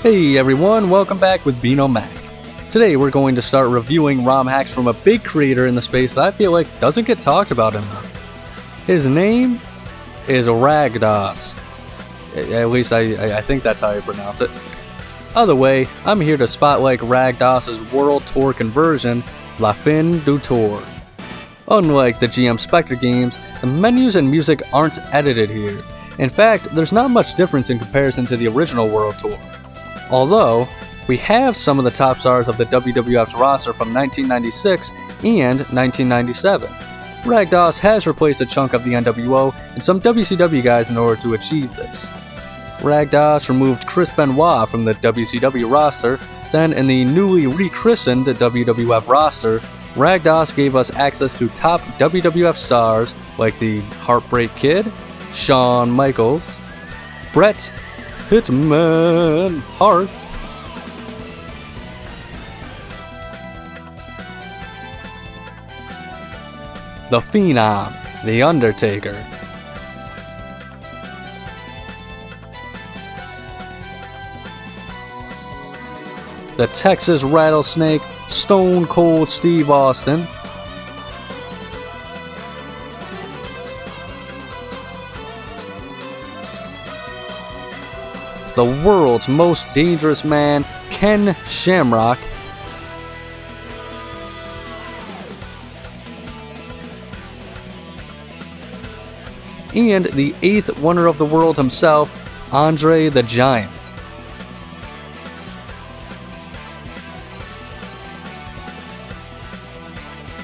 Hey everyone, welcome back with Bino Mac. Today we're going to start reviewing ROM hacks from a big creator in the space that I feel like doesn't get talked about enough. His name is RagDas. At least I think that's how you pronounce it. Either way, I'm here to spotlight RagDas' World Tour conversion, La Fin du Tour. Unlike the GM Spectre games, the menus and music aren't edited here. In fact, there's not much difference in comparison to the original World Tour. Although, we have some of the top stars of the WWF's roster from 1996 and 1997. RagDas has replaced a chunk of the NWO and some WCW guys in order to achieve this. RagDas removed Chris Benoit from the WCW roster, then in the newly rechristened WWF roster, RagDas gave us access to top WWF stars like the Heartbreak Kid, Shawn Michaels, Bret Hitman Hart, the Phenom, The Undertaker, the Texas Rattlesnake, Stone Cold Steve Austin, the world's most dangerous man, Ken Shamrock, and the 8th wonder of the world himself, Andre the Giant.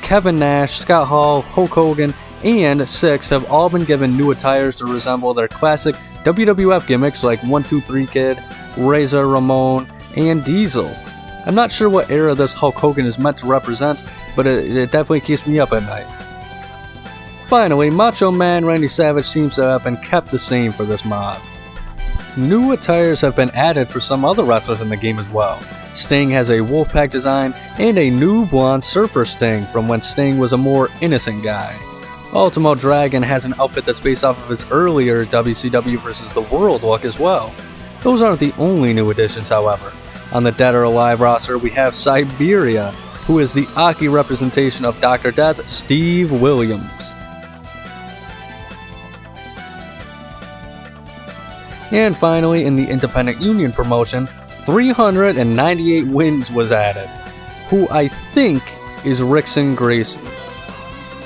Kevin Nash, Scott Hall, Hulk Hogan, and Syxx have all been given new attires to resemble their classic WWF gimmicks like 1-2-3 Kid, Razor Ramon, and Diesel. I'm not sure what era this Hulk Hogan is meant to represent, but it definitely keeps me up at night. Finally, Macho Man Randy Savage seems to have been kept the same for this mod. New attires have been added for some other wrestlers in the game as well. Sting has a Wolfpack design and a new blonde surfer Sting from when Sting was a more innocent guy. Ultimo Dragon has an outfit that's based off of his earlier WCW vs. the World look as well. Those aren't the only new additions, however. On the Dead or Alive roster, we have Siberia, who is the Aki representation of Dr. Death, Steve Williams. And finally, in the Independent Union promotion, 398 wins was added, who I think is Rickson Gracie.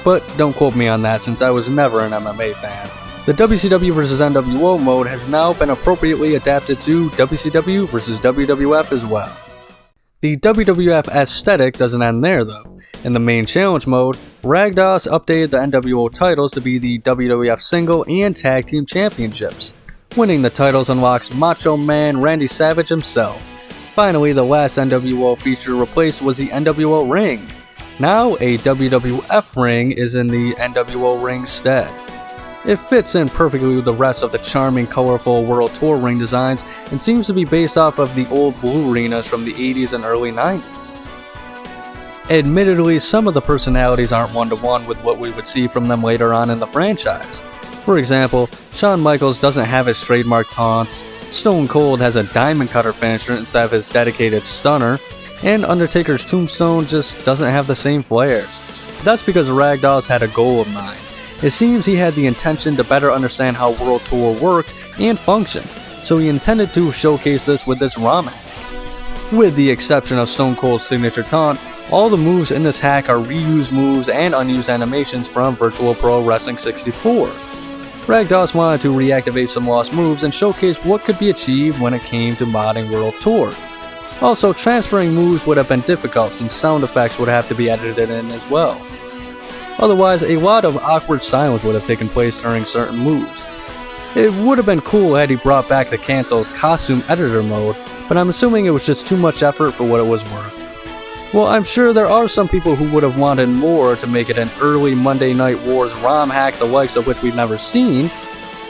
But don't quote me on that since I was never an MMA fan. The WCW vs NWO mode has now been appropriately adapted to WCW vs WWF as well. The WWF aesthetic doesn't end there though. In the main challenge mode, RagDas updated the NWO titles to be the WWF Single and Tag Team Championships. Winning the titles unlocks Macho Man Randy Savage himself. Finally, the last NWO feature replaced was the NWO ring. Now a WWF ring is in the NWO ring's stead. It fits in perfectly with the rest of the charming, colorful World Tour ring designs and seems to be based off of the old blue arenas from the 80s and early 90s. Admittedly, some of the personalities aren't one-to-one with what we would see from them later on in the franchise. For example, Shawn Michaels doesn't have his trademark taunts, Stone Cold has a diamond cutter finisher instead of his dedicated stunner, and Undertaker's tombstone just doesn't have the same flair. That's because RagDas had a goal in mind. It seems he had the intention to better understand how World Tour worked and functioned, so he intended to showcase this with this ROM hack. With the exception of Stone Cold's signature taunt, all the moves in this hack are reused moves and unused animations from Virtual Pro Wrestling 64. RagDas wanted to reactivate some lost moves and showcase what could be achieved when it came to modding World Tour. Also, transferring moves would have been difficult since sound effects would have to be edited in as well. Otherwise, a lot of awkward silence would have taken place during certain moves. It would have been cool had he brought back the cancelled costume editor mode, but I'm assuming it was just too much effort for what it was worth. Well, I'm sure there are some people who would have wanted more to make it an early Monday Night Wars ROM hack the likes of which we've never seen.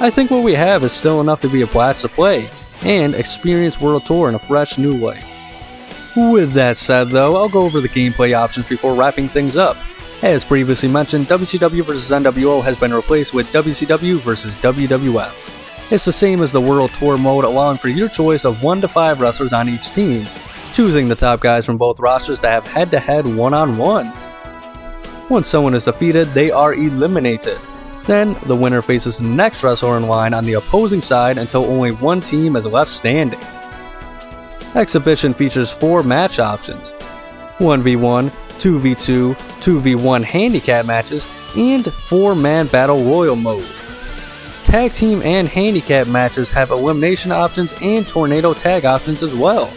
I think what we have is still enough to be a blast to play, and experience World Tour in a fresh new light. With that said though, I'll go over the gameplay options before wrapping things up. As previously mentioned, WCW vs NWO has been replaced with WCW vs WWF. It's the same as the World Tour mode, allowing for your choice of 1 to 5 wrestlers on each team, choosing the top guys from both rosters to have head-to-head one-on-ones. Once someone is defeated, they are eliminated. Then, the winner faces the next wrestler in line on the opposing side until only one team is left standing. Exhibition features 4 match options: 1v1, 2v2, 2v1 handicap matches, and 4-man battle royal mode. Tag team and handicap matches have elimination options and tornado tag options as well.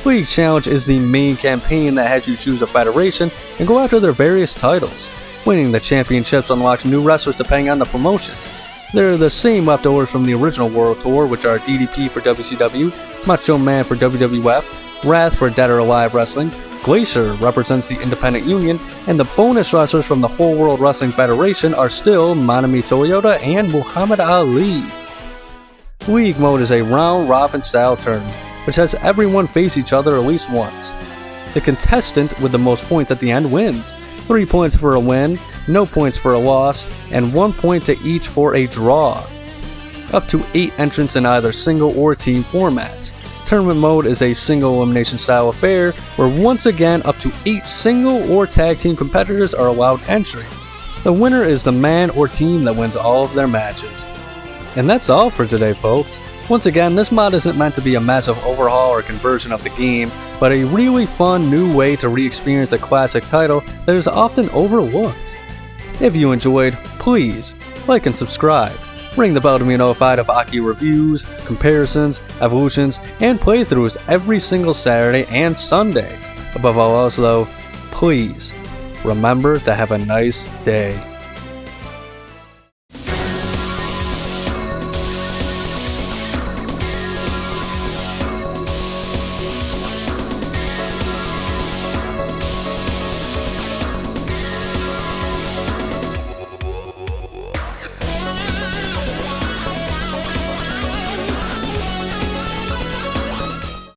League Challenge is the main campaign that has you choose a federation and go after their various titles. Winning the championships unlocks new wrestlers depending on the promotion. They're the same leftovers from the original World Tour, which are DDP for WCW, Macho Man for WWF, Wrath for Dead or Alive Wrestling, Glacier represents the Independent Union, and the bonus wrestlers from the Whole World Wrestling Federation are still Manami Toyota and Muhammad Ali. League Mode is a round-robin style tournament, which has everyone face each other at least once. The contestant with the most points at the end wins. 3 points for a win, no points for a loss, and 1 point to each for a draw. Up to 8 entrants in either single or team formats. Tournament mode is a single elimination style affair where once again up to 8 single or tag team competitors are allowed entry. The winner is the man or team that wins all of their matches. And that's all for today, folks. Once again, this mod isn't meant to be a massive overhaul or conversion of the game, but a really fun new way to re-experience a classic title that is often overlooked. If you enjoyed, please like and subscribe. Ring the bell to be notified of AKI reviews, comparisons, evolutions, and playthroughs every single Saturday and Sunday. Above all else though, please remember to have a nice day.